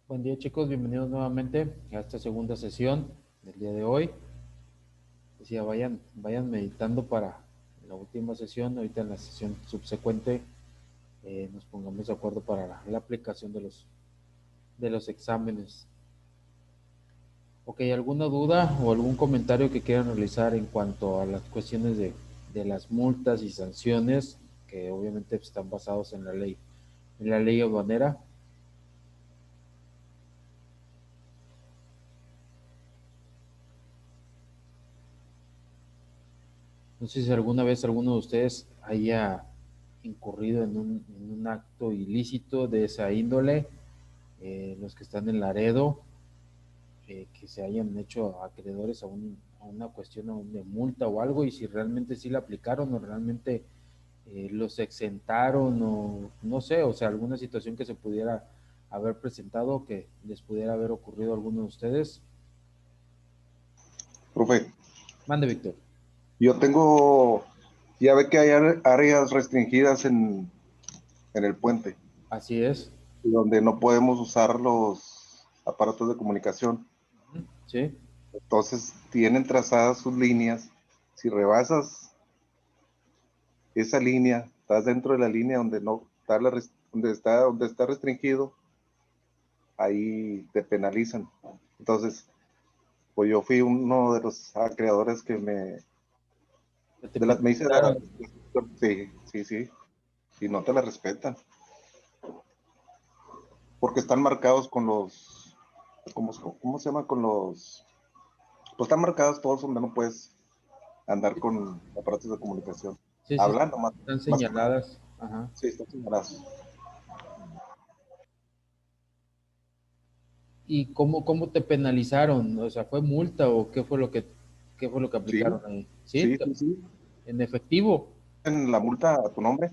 Buen día chicos, bienvenidos nuevamente a esta segunda sesión del día de hoy. Decía, vayan meditando para la última sesión, ahorita en la sesión subsecuente nos pongamos de acuerdo para la aplicación de los exámenes. Ok, ¿alguna duda o algún comentario que quieran realizar en cuanto a las cuestiones de las multas y sanciones que obviamente están basados en la ley aduanera? No sé si alguna vez alguno de ustedes haya incurrido en un acto ilícito de esa índole, los que están en Laredo, que se hayan hecho acreedores a una cuestión de multa o algo, y si realmente sí la aplicaron o realmente los exentaron o no sé, o sea, alguna situación que se pudiera haber presentado, que les pudiera haber ocurrido a alguno de ustedes. Profe, Mande, Víctor. yo tengo, ya ve que hay áreas restringidas en el puente, Así es. donde no podemos usar los aparatos de comunicación. Sí. Entonces, tienen trazadas sus líneas. Si rebasas esa línea, estás dentro de la línea donde no está donde está restringido, ahí te penalizan. Entonces, pues yo fui uno de los acreedores que Te me hice de penalizaron. sí, sí, sí, y no te la respetan. Porque están marcados con los, ¿cómo se llama? Con los, pues están marcados todos donde no puedes andar con aparatos de comunicación. Sí, sí, Hablando están más que nada. señaladas. Ajá. Sí, están señalados. ¿Y cómo te penalizaron? O sea, ¿fue multa o qué fue lo que Sí, aplicaron ahí? ¿Sí? sí, sí, sí. ¿En efectivo? En la multa a tu nombre,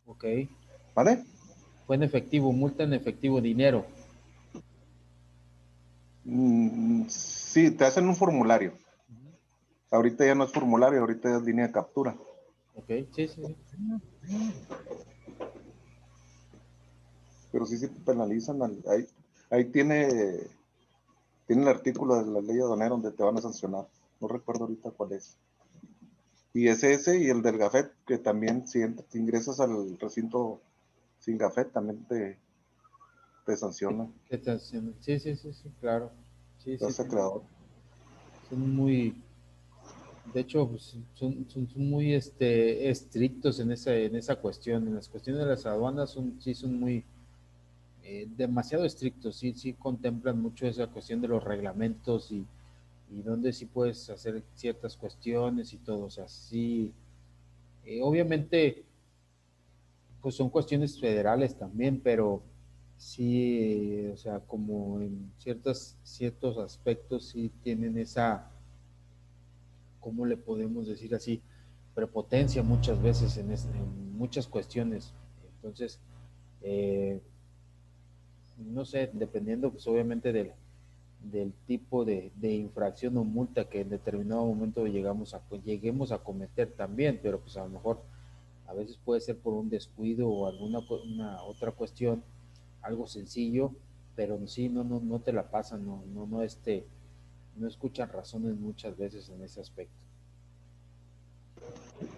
Ok. ¿vale? Fue en efectivo, multa en efectivo, dinero. Sí, te hacen un formulario. Ahorita ya no es formulario, ahorita es línea de captura. Ok, sí, sí, sí. Pero sí, sí te penalizan. Ahí tiene el artículo de la ley aduanera donde te van a sancionar. No recuerdo ahorita cuál es. Y es ese y el del Gafet, que también si ingresas al recinto sin Gafet, también te sanciona. ¿Qué estás haciendo? Sí, sí, sí, sí, claro. Sí, Te sí, hace creador. son muy, de hecho, pues, son muy estrictos en esa cuestión. En las cuestiones de las aduanas sí son muy demasiado estrictos, sí, sí contemplan mucho esa cuestión de los reglamentos y donde sí puedes hacer ciertas cuestiones y todo, o sea, sí, obviamente, pues son cuestiones federales también, pero sí, o sea, como en ciertos aspectos sí tienen esa, ¿cómo le podemos decir así? Prepotencia muchas veces en muchas cuestiones. Entonces, eh, no sé, dependiendo pues obviamente del tipo de infracción o multa que en determinado momento lleguemos a cometer también, pero pues a lo mejor a veces puede ser por un descuido o alguna una otra cuestión, algo sencillo, pero sí, no te la pasan, no escuchan razones muchas veces en ese aspecto.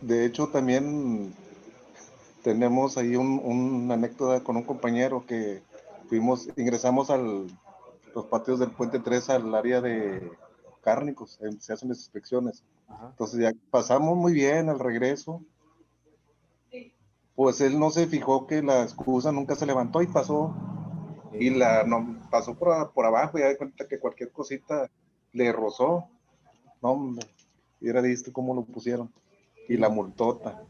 De hecho, también tenemos ahí una anécdota con un compañero que ingresamos los patios del Puente 3 al área de cárnicos, se hacen las inspecciones. Ajá. Entonces ya pasamos muy bien al regreso, pues él no se fijó que la excusa nunca se levantó y pasó. Y Ok. no, pasó por abajo y ya de cuenta que cualquier cosita le rozó. No, hombre, y era visto cómo lo pusieron. Y Sí, la multota,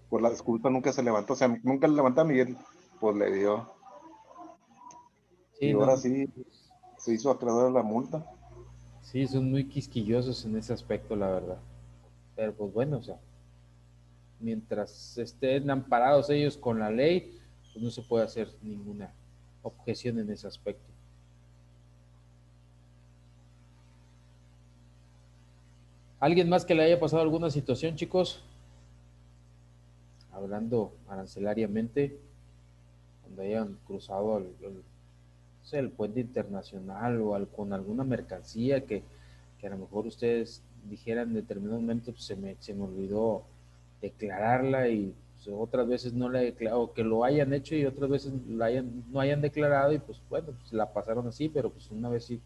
por la excusa nunca se levantó, o sea, nunca le levantaron y él, pues le dio. Y sí, no, ahora sí se hizo acreedor a la multa. sí, son muy quisquillosos en ese aspecto, la verdad. Pero pues bueno, o sea, mientras estén amparados ellos con la ley, pues no se puede hacer ninguna objeción en ese aspecto. ¿Alguien más que le haya pasado alguna situación, chicos? Hablando arancelariamente, cuando hayan cruzado sé, el puente internacional o con alguna mercancía que a lo mejor ustedes dijeran en determinado momento, pues se me olvidó declararla y pues, otras veces no la he declarado, o que lo hayan hecho y otras veces no hayan declarado y pues bueno, pues la pasaron así, pero pues una vez sí,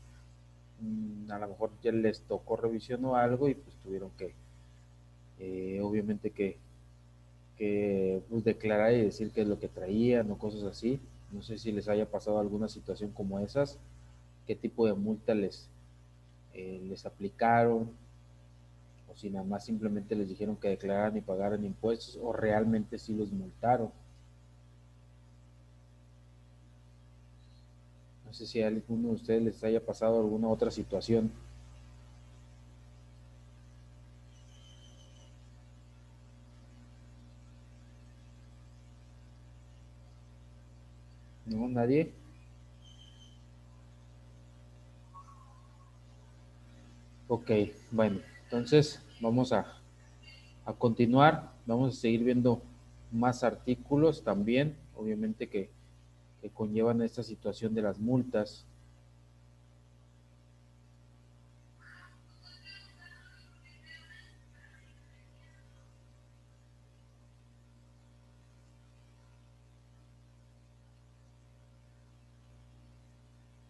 a lo mejor ya les tocó revisión o algo y pues tuvieron que, obviamente que pues, declarar y decir qué es lo que traían o cosas así. No sé si les haya pasado alguna situación como esas, qué tipo de multa les aplicaron, o si nada más simplemente les dijeron que declararan y pagaran impuestos, o realmente sí los multaron. No sé si a alguno de ustedes les haya pasado alguna otra situación. ¿No? ¿Nadie? Ok, bueno, entonces vamos a continuar, vamos a seguir viendo más artículos también, obviamente que conllevan esta situación de las multas.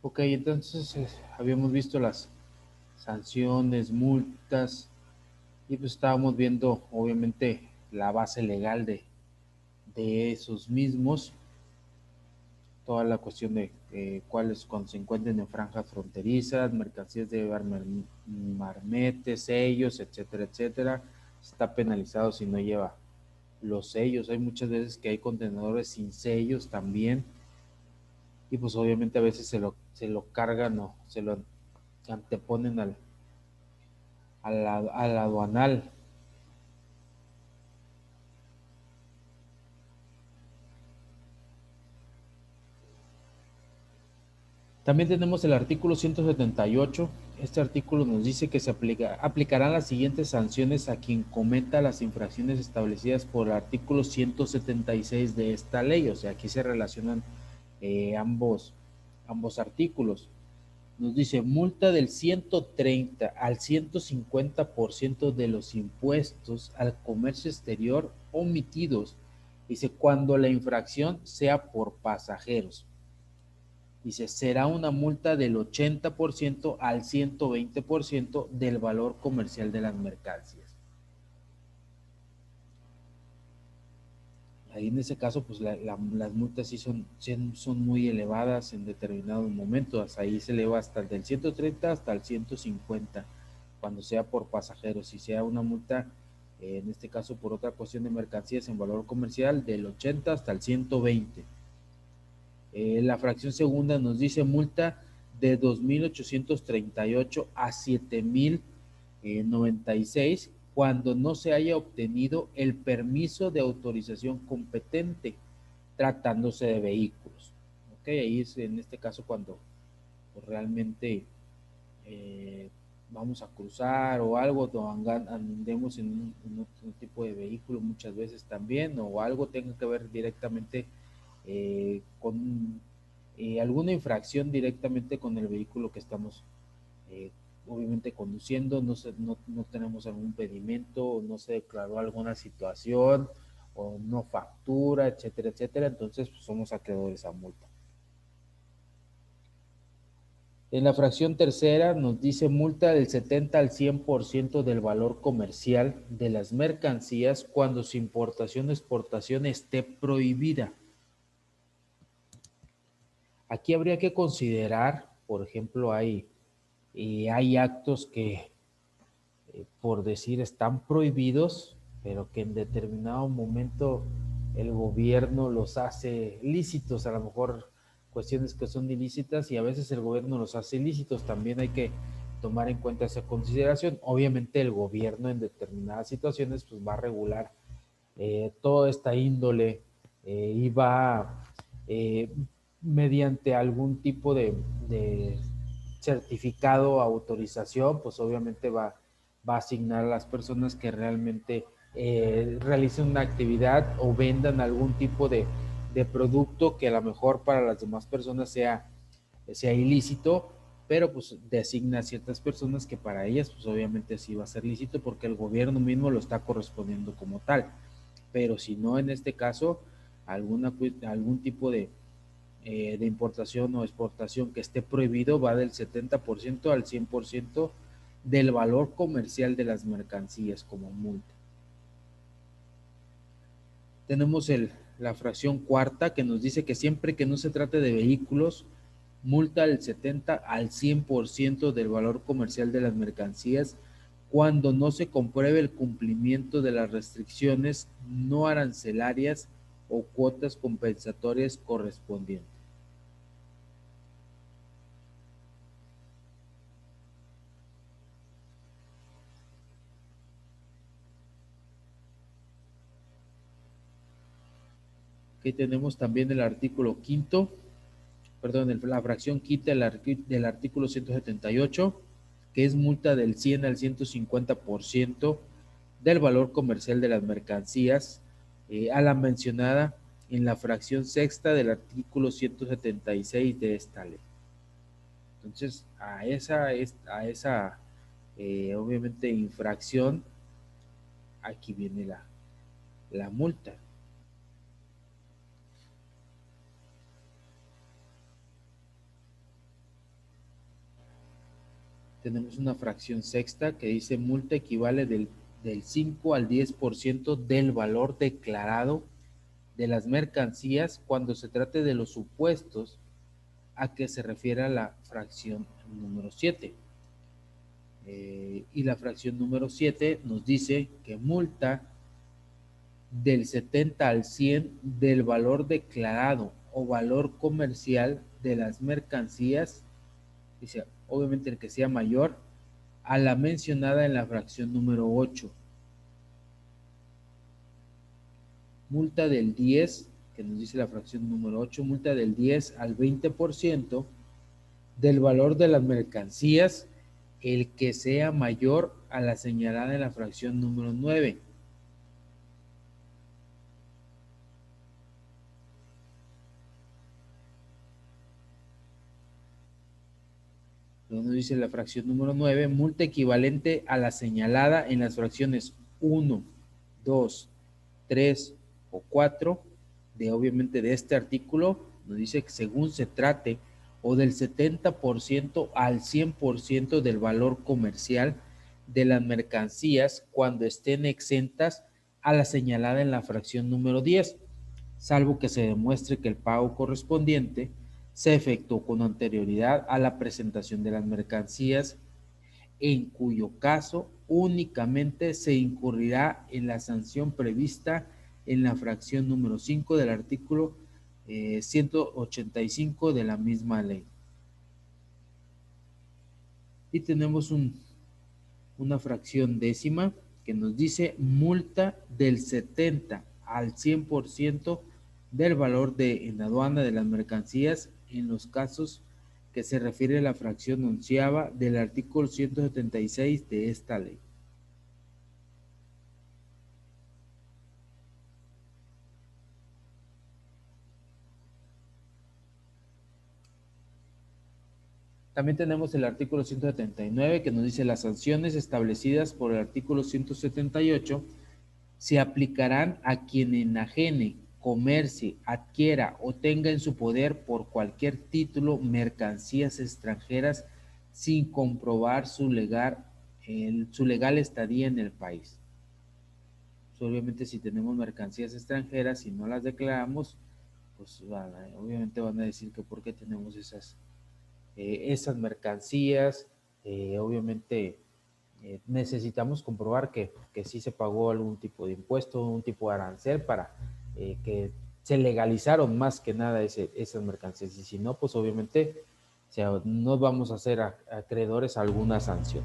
Ok, entonces habíamos visto las sanciones, multas, y pues estábamos viendo obviamente la base legal de esos mismos, toda la cuestión de cuáles cuando se encuentren en franjas fronterizas, mercancías de marmetes, sellos, etcétera, etcétera, está penalizado si no lleva los sellos. Hay muchas veces que hay contenedores sin sellos también, y pues obviamente a veces se lo cargan o se lo anteponen al aduanal. También tenemos el artículo 178. Este artículo nos dice que se aplicarán las siguientes sanciones a quien cometa las infracciones establecidas por el artículo 176 de esta ley. O sea, aquí se relacionan ambos artículos. Nos dice multa del 130 al 150% de los impuestos al comercio exterior omitidos. Dice, cuando la infracción sea por pasajeros. Dice, será una multa del 80% al 120% del valor comercial de las mercancías. Ahí en ese caso, pues las multas sí son muy elevadas en determinados momentos. Ahí se eleva hasta del 130 hasta el 150 cuando sea por pasajeros. Si sea una multa, en este caso por otra cuestión de mercancías en valor comercial, del 80 hasta el 120. La fracción segunda nos dice multa de 2.838 a 7.096 cuando no se haya obtenido el permiso de autorización competente tratándose de vehículos. Ok, ahí es en este caso cuando pues, realmente vamos a cruzar o algo, o andemos en otro tipo de vehículo muchas veces también, o algo tenga que ver directamente con alguna infracción directamente con el vehículo que estamos eh, obviamente conduciendo, no tenemos algún pedimento, no se declaró alguna situación, o no factura, etcétera, etcétera, entonces pues, somos acreedores a multa. En la fracción tercera nos dice multa del 70 al 100% del valor comercial de las mercancías cuando su importación o exportación esté prohibida. Aquí habría que considerar, por ejemplo, hay actos que, por decir, están prohibidos, pero que en determinado momento el gobierno los hace lícitos, a lo mejor cuestiones que son ilícitas y a veces el gobierno los hace lícitos. También hay que tomar en cuenta esa consideración. Obviamente el gobierno en determinadas situaciones pues va a regular toda esta índole y va mediante algún tipo de certificado o autorización, pues obviamente va a asignar a las personas que realmente realicen una actividad o vendan algún tipo de producto que a lo mejor para las demás personas sea sea ilícito, pero pues designa a ciertas personas que para ellas pues obviamente sí va a ser lícito porque el gobierno mismo lo está correspondiendo como tal. Pero si no, en este caso, algún tipo de importación o exportación que esté prohibido va del 70% al 100% del valor comercial de las mercancías como multa. Tenemos la fracción cuarta que nos dice que siempre que no se trate de vehículos, multa del 70 al 100% del valor comercial de las mercancías cuando no se compruebe el cumplimiento de las restricciones no arancelarias o cuotas compensatorias correspondientes. Aquí tenemos también el artículo quinto, perdón, la fracción quinta del artículo 178, que es multa del 100 al 150% del valor comercial de las mercancías, a la mencionada en la fracción sexta del artículo 176 de esta ley. Entonces, a esa obviamente infracción, aquí viene la multa. Tenemos una fracción sexta que dice multa equivale del 5 al 10% del valor declarado de las mercancías cuando se trate de los supuestos a que se refiere a la fracción número 7. Y la fracción número 7 nos dice que multa del 70 al 100 del valor declarado o valor comercial de las mercancías, dice, obviamente el que sea mayor a la mencionada en la fracción número 8. Multa del 10, que nos dice la fracción número 8, multa del 10 al 20% del valor de las mercancías, el que sea mayor a la señalada en la fracción número 9. Donde dice la fracción número 9, multa equivalente a la señalada en las fracciones 1, 2, 3 o 4 de obviamente de este artículo, nos dice que según se trate o del 70% al 100% del valor comercial de las mercancías cuando estén exentas a la señalada en la fracción número 10, salvo que se demuestre que el pago correspondiente se efectuó con anterioridad a la presentación de las mercancías, en cuyo caso únicamente se incurrirá en la sanción prevista en la fracción número 5 del artículo 185 de la misma ley. Y tenemos una fracción décima que nos dice multa del 70 al 100% del valor en aduana de las mercancías en los casos que se refiere a la fracción onceava del artículo 176 de esta ley. También tenemos el artículo 179 que nos dice las sanciones establecidas por el artículo 178 se aplicarán a quien enajene, comercie, adquiera o tenga en su poder por cualquier título mercancías extranjeras sin comprobar su legal estadía en el país. Pues obviamente si tenemos mercancías extranjeras y no las declaramos, pues obviamente van a decir que por qué tenemos esas mercancías, obviamente necesitamos comprobar que sí se pagó algún tipo de impuesto, un tipo de arancel para que se legalizaron más que nada esas mercancías. Y si no, pues obviamente o sea, no vamos a ser acreedores a alguna sanción.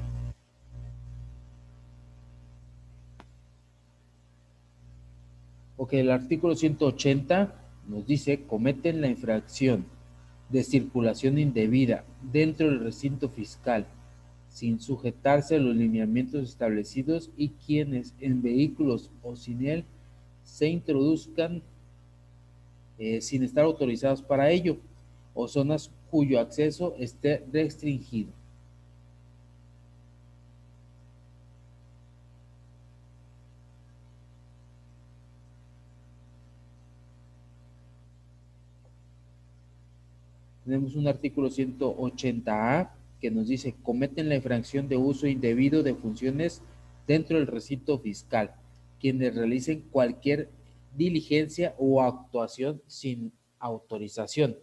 Ok, el artículo 180 nos dice, cometen la infracción de circulación indebida dentro del recinto fiscal sin sujetarse a los lineamientos establecidos y quienes en vehículos o sin él se introduzcan sin estar autorizados para ello o zonas cuyo acceso esté restringido. Tenemos un artículo 180A que nos dice: cometen la infracción de uso indebido de funciones dentro del recinto fiscal quienes realicen cualquier diligencia o actuación sin autorización.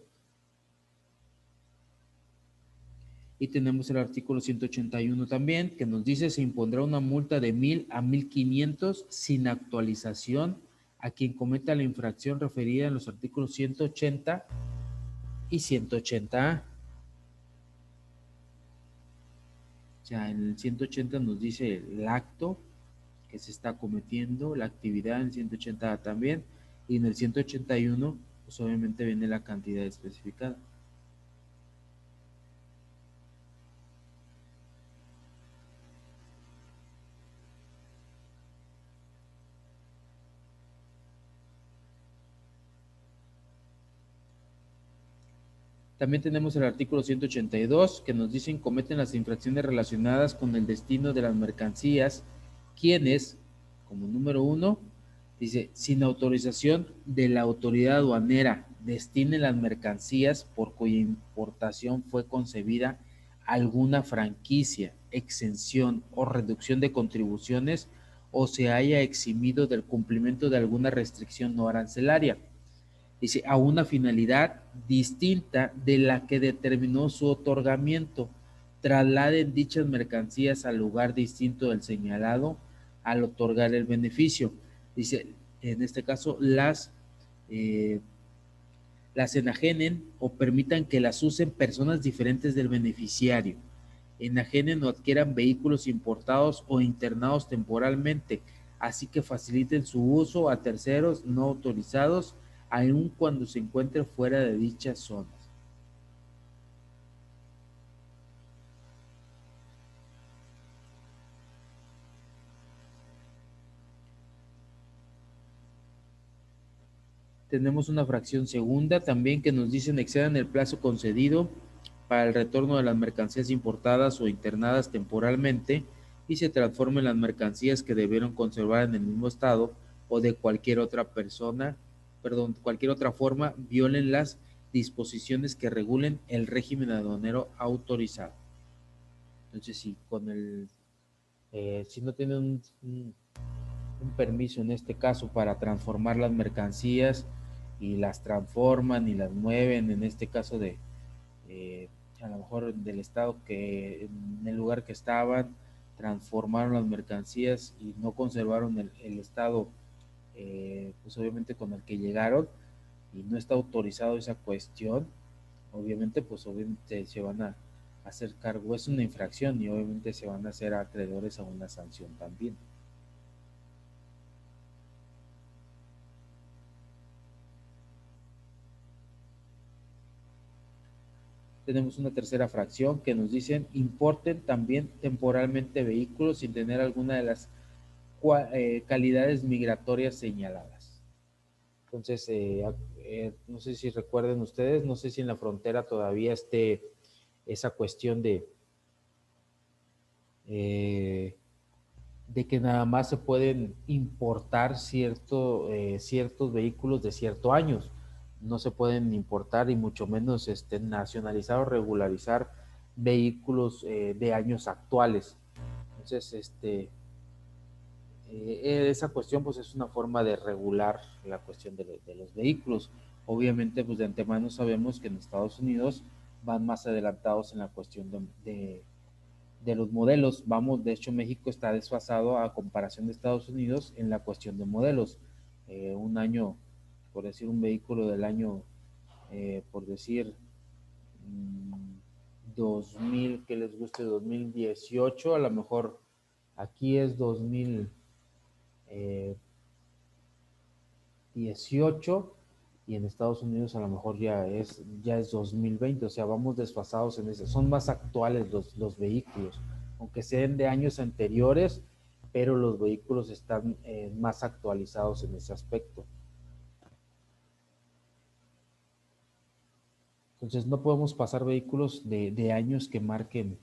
Y tenemos el artículo 181 también, que nos dice: se impondrá una multa de 1,000 a 1,500 sin actualización a quien cometa la infracción referida en los artículos 180 y 180A. O sea, en el 180 nos dice el acto que se está cometiendo, la actividad, en el 180 también, y en el 181 pues obviamente viene la cantidad especificada. También tenemos el artículo 182 que nos dicen: cometen las infracciones relacionadas con el destino de las mercancías quienes, como número 1, dice, sin autorización de la autoridad aduanera, destinen las mercancías por cuya importación fue concebida alguna franquicia, exención o reducción de contribuciones o se haya eximido del cumplimiento de alguna restricción no arancelaria. Dice, a una finalidad distinta de la que determinó su otorgamiento. Trasladen dichas mercancías al lugar distinto del señalado al otorgar el beneficio. Dice, en este caso, las enajenen o permitan que las usen personas diferentes del beneficiario. Enajenen o adquieran vehículos importados o internados temporalmente, así que faciliten su uso a terceros no autorizados, aun cuando se encuentre fuera de dichas zonas. Tenemos una fracción segunda también que nos dicen: excedan el plazo concedido para el retorno de las mercancías importadas o internadas temporalmente y se transformen las mercancías que debieron conservar en el mismo estado o de cualquier otra cualquier otra forma violen las disposiciones que regulen el régimen aduanero autorizado. Entonces, si no tienen un permiso en este caso para transformar las mercancías y las transforman y las mueven, en este caso a lo mejor del estado que en el lugar que estaban, transformaron las mercancías y no conservaron el estado, pues obviamente con el que llegaron, y no está autorizado esa cuestión, obviamente pues obviamente se van a hacer cargo, es una infracción y obviamente se van a hacer acreedores a una sanción también. Tenemos una tercera fracción que nos dicen: importen también temporalmente vehículos sin tener alguna de las calidades migratorias señaladas. Entonces, no sé si recuerden ustedes, no sé si en la frontera todavía esté esa cuestión de que nada más se pueden importar ciertos vehículos de ciertos años. No se pueden importar y mucho menos nacionalizar o regularizar vehículos de años actuales. Entonces, esa cuestión pues es una forma de regular la cuestión de los vehículos. Obviamente pues de antemano sabemos que en Estados Unidos van más adelantados en la cuestión de los modelos. Vamos, de hecho México está desfasado a comparación de Estados Unidos en la cuestión de modelos. Un año, por decir un vehículo del año, por decir 2000, que les guste, 2018, a lo mejor aquí es 2018 y en Estados Unidos a lo mejor ya es 2020, o sea, vamos desfasados en eso. Son más actuales los vehículos, aunque sean de años anteriores, pero los vehículos están más actualizados en ese aspecto. Entonces no podemos pasar vehículos de años que marquen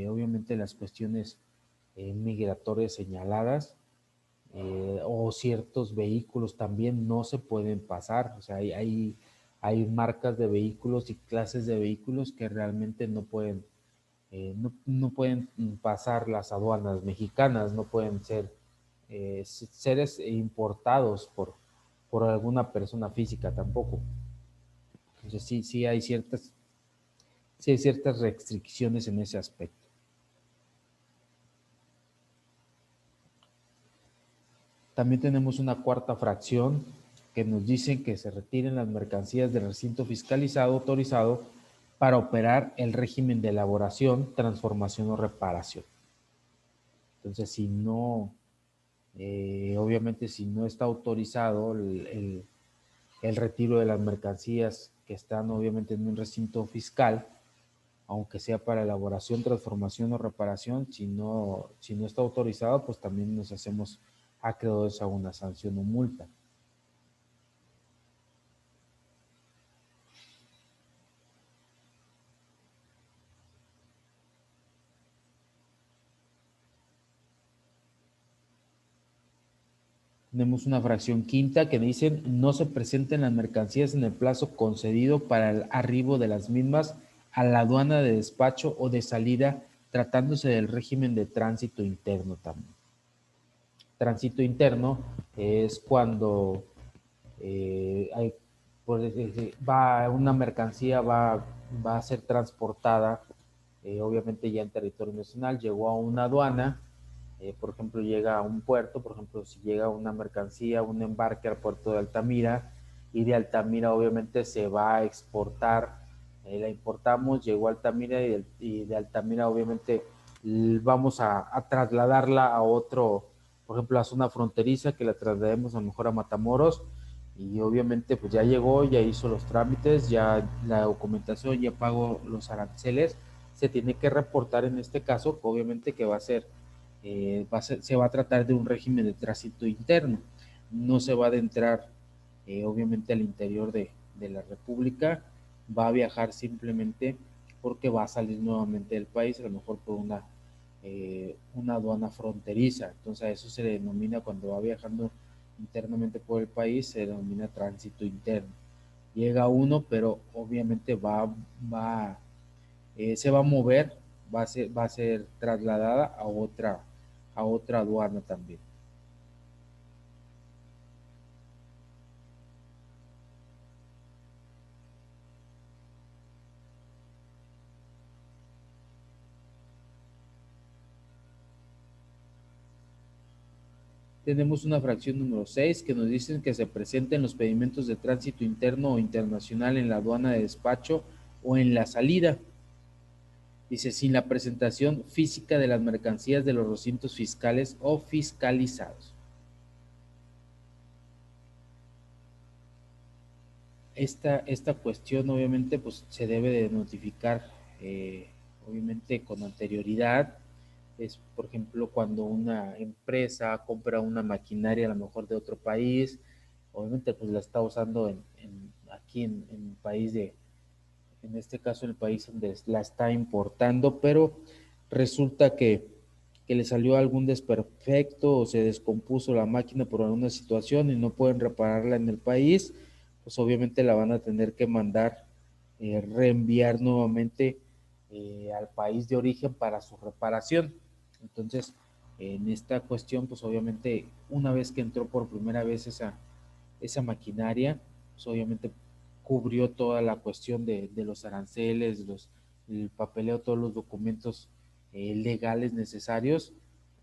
obviamente las cuestiones migratorias señaladas, o ciertos vehículos también no se pueden pasar. O sea, hay marcas de vehículos y clases de vehículos que realmente no pueden pasar las aduanas mexicanas, no pueden ser seres importados por alguna persona física tampoco. Entonces sí hay ciertas restricciones en ese aspecto. También tenemos una cuarta fracción que nos dicen que se retiren las mercancías del recinto fiscalizado autorizado para operar el régimen de elaboración, transformación o reparación. Entonces, si no, obviamente si no está autorizado el retiro de las mercancías que están obviamente en un recinto fiscal, aunque sea para elaboración, transformación o reparación, si no está autorizado, pues también nos hacemos acreedores a una sanción o multa. Tenemos una fracción quinta que dicen no se presenten las mercancías en el plazo concedido para el arribo de las mismas a la aduana de despacho o de salida, tratándose del régimen de tránsito interno también. Tránsito interno es cuando una mercancía va a ser transportada, obviamente ya en territorio nacional, llegó a una aduana, por ejemplo, llega a un puerto, por ejemplo, si llega una mercancía, un embarque al puerto de Altamira, y de Altamira obviamente se va a exportar, la importamos, llegó a Altamira y de Altamira obviamente vamos a trasladarla a otro, por ejemplo, a zona fronteriza, que la traslademos a lo mejor a Matamoros, y obviamente pues ya llegó, ya hizo los trámites, ya la documentación, ya pagó los aranceles, se tiene que reportar en este caso, obviamente que se va a tratar de un régimen de tránsito interno, no se va a adentrar obviamente al interior de la República, va a viajar simplemente porque va a salir nuevamente del país, a lo mejor por una aduana fronteriza. Entonces a eso se le denomina, cuando va viajando internamente por el país, se denomina tránsito interno. Llega uno, pero obviamente se va a mover, va a ser trasladada a otra aduana también. Tenemos una fracción número 6 que nos dicen que se presenten los pedimentos de tránsito interno o internacional en la aduana de despacho o en la salida. Dice, sin la presentación física de las mercancías de los recintos fiscales o fiscalizados. Esta cuestión obviamente pues se debe de notificar obviamente con anterioridad. Es, por ejemplo, cuando una empresa compra una maquinaria a lo mejor de otro país, obviamente pues la está usando aquí en el país en este caso el país donde la está importando, pero resulta que le salió algún desperfecto o se descompuso la máquina por alguna situación y no pueden repararla en el país, pues obviamente la van a tener que mandar, reenviar nuevamente al país de origen para su reparación. Entonces, en esta cuestión, pues obviamente una vez que entró por primera vez esa maquinaria, pues obviamente cubrió toda la cuestión de los aranceles, el papeleo, todos los documentos legales necesarios.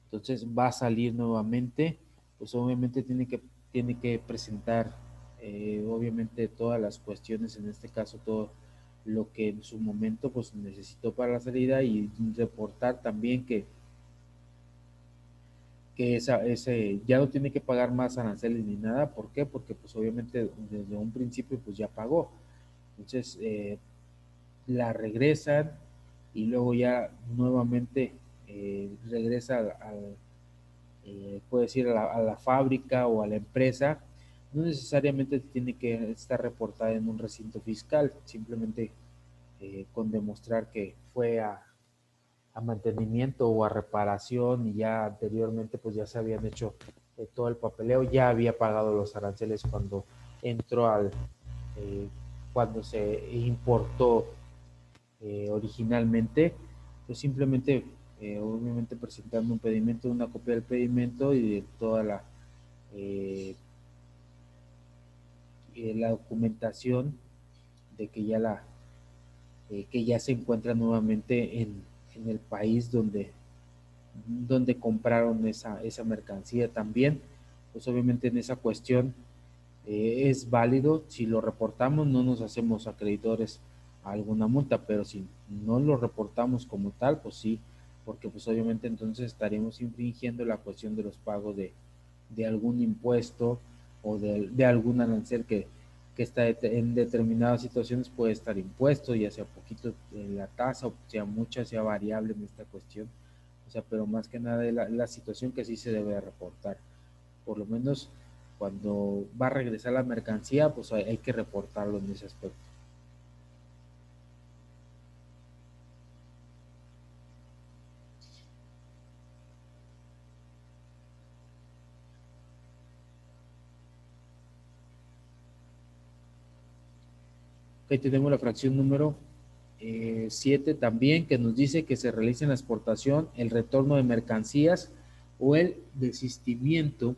Entonces va a salir nuevamente, pues obviamente tiene que presentar obviamente todas las cuestiones, en este caso todo lo que en su momento pues necesitó para la salida, y reportar también que ese ya no tiene que pagar más aranceles ni nada. ¿Por qué? Porque pues obviamente desde un principio pues ya pagó. Entonces la regresan y luego ya nuevamente regresa puede decir a la fábrica o a la empresa no necesariamente tiene que estar reportada en un recinto fiscal, simplemente con demostrar que fue a mantenimiento o a reparación y ya anteriormente pues ya se habían hecho todo el papeleo, ya había pagado los aranceles cuando entró eh, cuando se importó originalmente, pues simplemente obviamente presentando un pedimento, una copia del pedimento y de toda eh, la documentación de que ya se encuentra nuevamente en el país donde compraron esa mercancía también. Pues obviamente en esa cuestión es válido, si lo reportamos no nos hacemos acreedores a alguna multa, pero si no lo reportamos como tal, pues sí, porque pues obviamente entonces estaríamos infringiendo la cuestión de los pagos de algún impuesto o de algún arancel que está en determinadas situaciones puede estar impuesto, ya sea poquito en la tasa o sea mucha, sea variable en esta cuestión. O sea, pero más que nada la situación que sí se debe reportar. Por lo menos cuando va a regresar la mercancía, pues hay que reportarlo en ese aspecto. Ahí tenemos la fracción número 7 también, que nos dice que se realiza en la exportación el retorno de mercancías o el desistimiento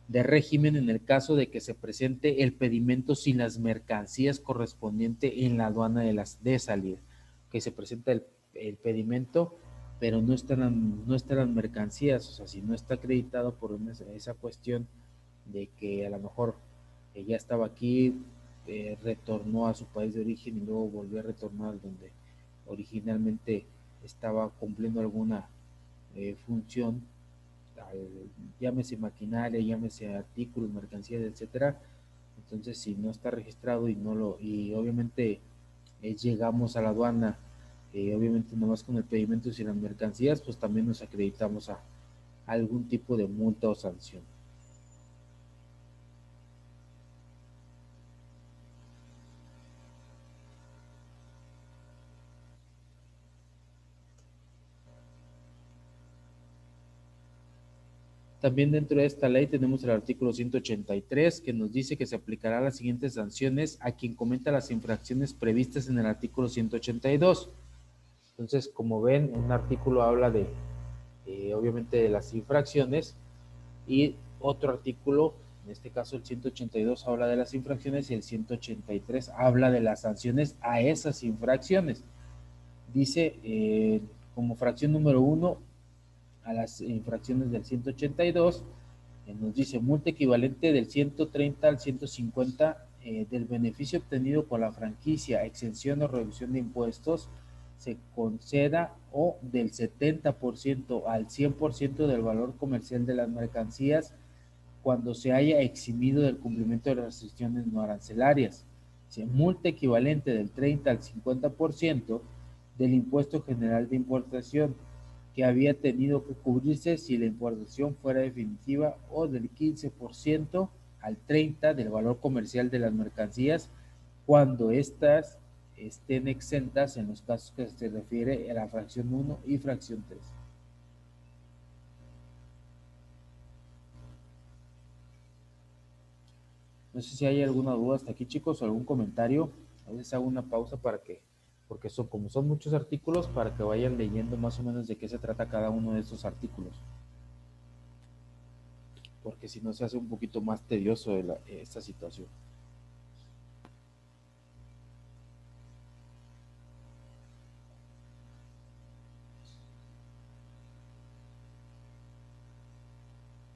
de régimen en el caso de que se presente el pedimento sin las mercancías correspondiente en la aduana de salida, que se presenta el pedimento, pero no están las mercancías, o sea, si no está acreditado por esa cuestión de que a lo mejor ya estaba aquí, retornó a su país de origen y luego volvió a retornar donde originalmente estaba cumpliendo alguna función, al, llámese maquinaria, llámese artículos, mercancías, etcétera. Entonces, si no está registrado y obviamente llegamos a la aduana, obviamente nomás con el pedimento y las mercancías, pues también nos acreditamos a algún tipo de multa o sanción. También dentro de esta ley tenemos el artículo 183 que nos dice que se aplicará las siguientes sanciones a quien cometa las infracciones previstas en el artículo 182. Entonces, como ven, un artículo habla obviamente de las infracciones y otro artículo, en este caso el 182 habla de las infracciones y el 183 habla de las sanciones a esas infracciones. Dice como fracción número 1 a las infracciones del 182, nos dice multa equivalente del 130 al 150 del beneficio obtenido con la franquicia, exención o reducción de impuestos se conceda o del 70% al 100% del valor comercial de las mercancías cuando se haya eximido del cumplimiento de las restricciones no arancelarias. Multa equivalente del 30 al 50% del impuesto general de importación que había tenido que cubrirse si la importación fuera definitiva o del 15% al 30% del valor comercial de las mercancías cuando éstas estén exentas en los casos que se refiere a la fracción 1 y fracción 3. No sé si hay alguna duda hasta aquí, chicos, o algún comentario. A veces hago una pausa porque como son muchos artículos, para que vayan leyendo más o menos de qué se trata cada uno de estos artículos. Porque si no se hace un poquito más tedioso esta situación.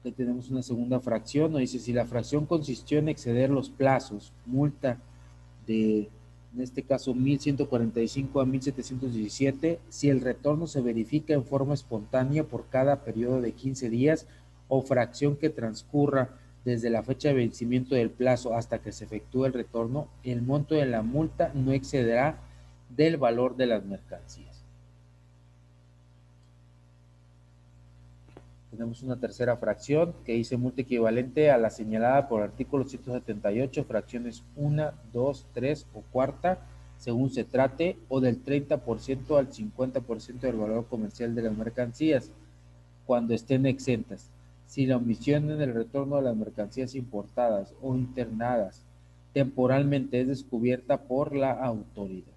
Aquí tenemos una segunda fracción, nos dice si la fracción consistió en exceder los plazos, multa de, en este caso, 1145 a 1717, si el retorno se verifica en forma espontánea por cada periodo de 15 días o fracción que transcurra desde la fecha de vencimiento del plazo hasta que se efectúe el retorno, el monto de la multa no excederá del valor de las mercancías. Tenemos una tercera fracción que dice multa equivalente a la señalada por el artículo 178, fracciones 1, 2, 3 o cuarta, según se trate, o del 30% al 50% del valor comercial de las mercancías, cuando estén exentas. Si la omisión en el retorno de las mercancías importadas o internadas temporalmente es descubierta por la autoridad.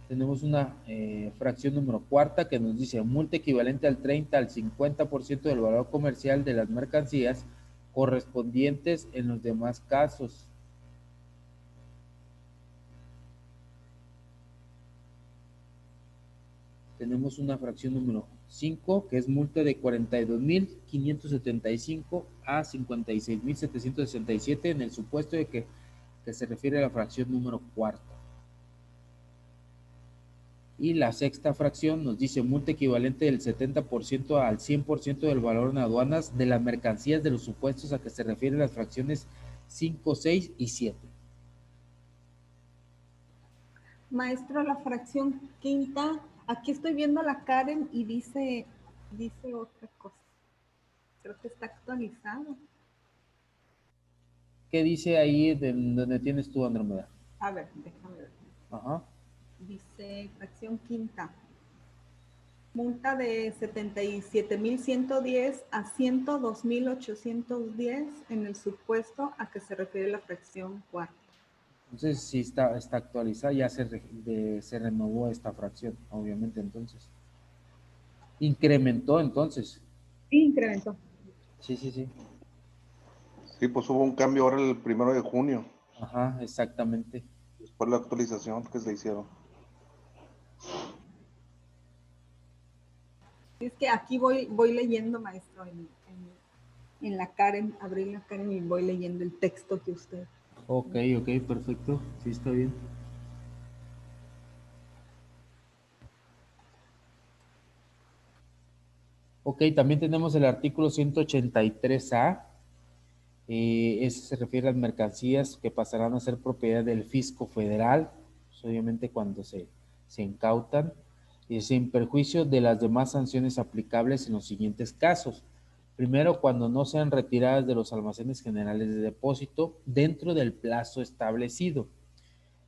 Tenemos una fracción número cuarta que nos dice multa equivalente al 30 al 50% del valor comercial de las mercancías correspondientes en los demás casos. Tenemos una fracción número 5 que es multa de 42.575 a 56.767 en el supuesto de que se refiere a la fracción número cuarta. Y la sexta fracción nos dice multa equivalente del 70% al 100% del valor en aduanas de las mercancías de los supuestos a que se refieren las fracciones 5, 6 y 7. Maestro, la fracción quinta, aquí estoy viendo la Karen y dice otra cosa. Creo que está actualizado. ¿Qué dice ahí donde tienes tú, Andrómeda? A ver, déjame ver. Ajá. Dice fracción quinta. Multa de 77.110 a 102.810 en el supuesto a que se refiere la fracción cuarta. Entonces, sí está actualizada, ya se renovó esta fracción, obviamente, entonces. Incrementó, entonces. Sí, incrementó. Sí, sí, sí. Sí, pues hubo un cambio ahora el 1 de junio, Ajá, exactamente. después de la actualización que se hicieron. Es que aquí voy leyendo, maestro, en la Karen, abrí la Karen y voy leyendo el texto que usted. Ok, perfecto. Sí, está bien. Ok, también tenemos el artículo 183A. Ese se refiere a las mercancías que pasarán a ser propiedad del fisco federal, pues obviamente cuando se incautan, y sin perjuicio de las demás sanciones aplicables en los siguientes casos. Primero, cuando no sean retiradas de los almacenes generales de depósito dentro del plazo establecido.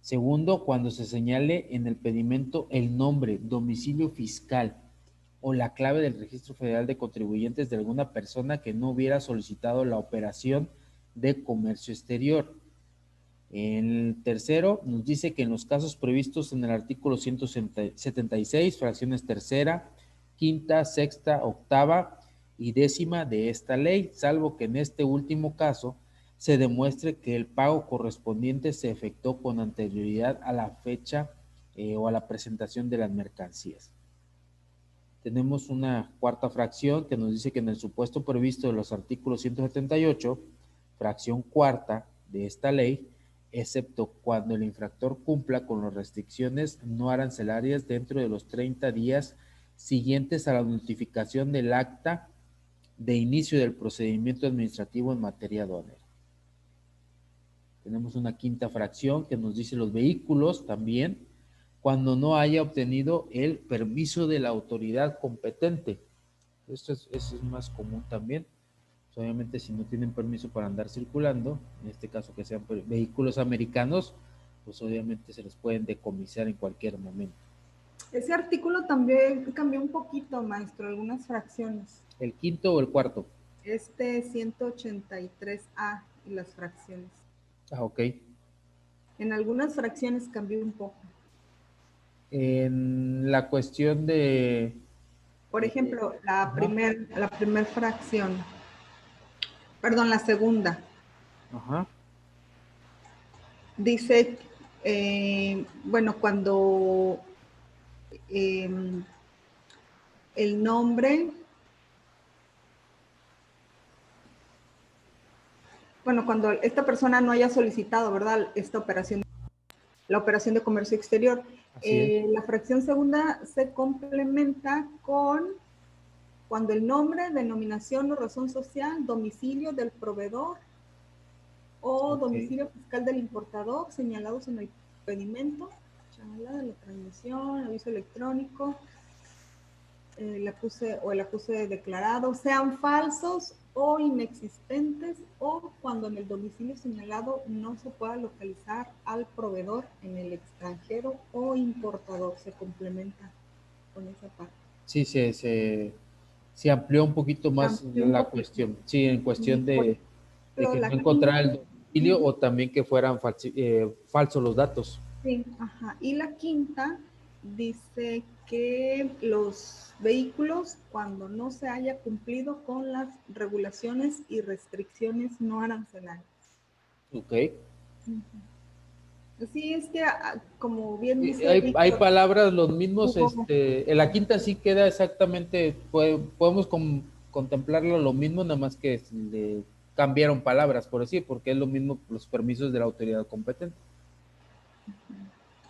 Segundo, cuando se señale en el pedimento el nombre, domicilio fiscal o la clave del Registro Federal de Contribuyentes de alguna persona que no hubiera solicitado la operación de comercio exterior. El tercero nos dice que en los casos previstos en el artículo 176, fracciones tercera, quinta, sexta, octava y décima de esta ley, salvo que en este último caso se demuestre que el pago correspondiente se efectuó con anterioridad a la fecha o a la presentación de las mercancías. Tenemos una cuarta fracción que nos dice que en el supuesto previsto de los artículos 178, fracción cuarta de esta ley, excepto cuando el infractor cumpla con las restricciones no arancelarias dentro de los 30 días siguientes a la notificación del acta de inicio del procedimiento administrativo en materia aduanera. Tenemos una quinta fracción que nos dice los vehículos también, cuando no haya obtenido el permiso de la autoridad competente. Eso es más común también. Obviamente, si no tienen permiso para andar circulando, en este caso que sean vehículos americanos, pues obviamente se los pueden decomisar en cualquier momento. Ese artículo también cambió un poquito, maestro, algunas fracciones. ¿El quinto o el cuarto? 183A y las fracciones. Ah, ok. En algunas fracciones cambió un poco. En la cuestión de... Por ejemplo, la primer fracción. Perdón, la segunda. Ajá. Dice, bueno, cuando el nombre, bueno, cuando esta persona no haya solicitado, ¿verdad? Esta operación, la operación de comercio exterior. La fracción segunda se complementa con cuando el nombre, denominación o razón social, domicilio del proveedor o domicilio fiscal del importador señalados en el pedimento la transmisión, aviso electrónico, el acuse declarado, sean falsos o inexistentes, o cuando en el domicilio señalado no se pueda localizar al proveedor en el extranjero o importador. Se complementa con esa parte. Sí, se amplió un poquito más la cuestión. Sí, en cuestión de que no encontrara el domicilio o también que fueran falsos los datos. Sí, ajá. Y la quinta dice que los vehículos, cuando no se haya cumplido con las regulaciones y restricciones no arancelarias. Ok. Sí, es que como bien dice hay palabras los mismos, en la quinta sí queda exactamente, podemos contemplarlo lo mismo, nada más que le cambiaron palabras, por decir, porque es lo mismo los permisos de la autoridad competente.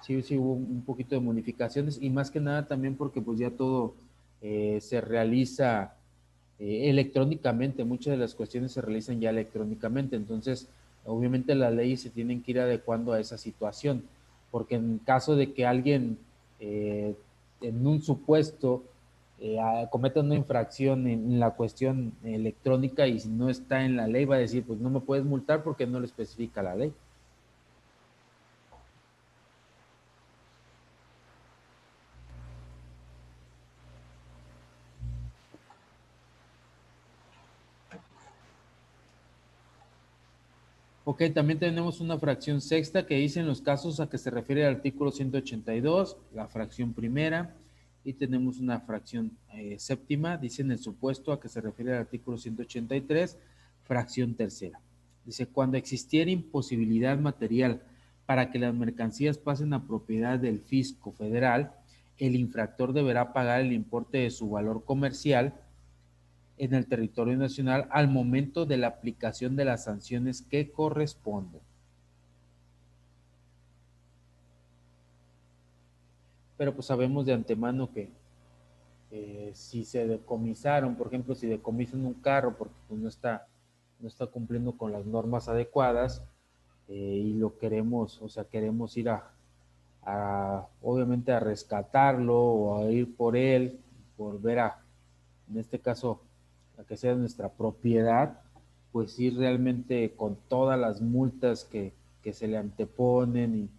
Sí, sí hubo un poquito de modificaciones y más que nada también porque pues ya todo se realiza electrónicamente, muchas de las cuestiones se realizan ya electrónicamente, entonces obviamente las leyes se tienen que ir adecuando a esa situación, porque en caso de que alguien en un supuesto cometa una infracción en la cuestión electrónica y si no está en la ley va a decir pues no me puedes multar porque no lo especifica la ley. Ok, también tenemos una fracción sexta que dice en los casos a que se refiere el artículo 182, la fracción primera, y tenemos una fracción séptima, dice en el supuesto a que se refiere el artículo 183, fracción tercera. Dice, cuando existiera imposibilidad material para que las mercancías pasen a propiedad del fisco federal, el infractor deberá pagar el importe de su valor comercial en el territorio nacional al momento de la aplicación de las sanciones que corresponden. Pero pues sabemos de antemano que si se decomisaron, por ejemplo, si decomisan un carro porque pues, no está cumpliendo con las normas adecuadas y lo queremos, o sea, queremos ir obviamente a rescatarlo o a ir por él, por ver en este caso, a que sea nuestra propiedad, pues ir realmente con todas las multas que se le anteponen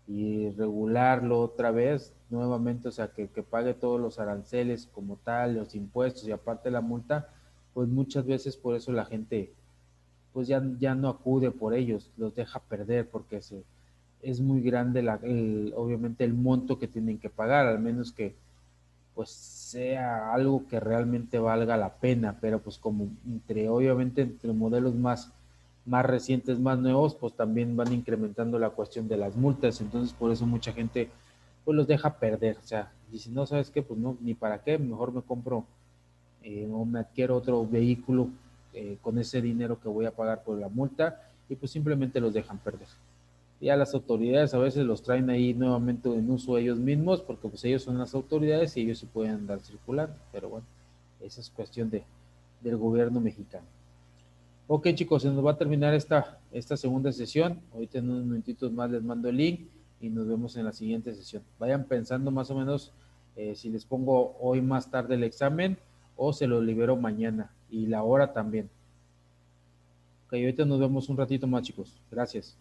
y regularlo otra vez, nuevamente, o sea, que pague todos los aranceles como tal, los impuestos y aparte la multa, pues muchas veces por eso la gente pues ya no acude por ellos, los deja perder porque es muy grande obviamente el monto que tienen que pagar, al menos que pues sea algo que realmente valga la pena, pero pues como obviamente entre modelos más recientes, más nuevos, pues también van incrementando la cuestión de las multas, entonces por eso mucha gente pues los deja perder, o sea, dice, no, ¿sabes qué? Pues no, ni para qué, mejor me compro o me adquiero otro vehículo con ese dinero que voy a pagar por la multa y pues simplemente los dejan perder. Ya las autoridades a veces los traen ahí nuevamente en uso ellos mismos, porque pues ellos son las autoridades y ellos se pueden andar circulando, pero bueno, esa es cuestión del gobierno mexicano. Ok chicos, se nos va a terminar esta segunda sesión, ahorita en unos minutitos más les mando el link y nos vemos en la siguiente sesión. Vayan pensando más o menos si les pongo hoy más tarde el examen o se lo libero mañana y la hora también. Ok, ahorita nos vemos un ratito más chicos, gracias.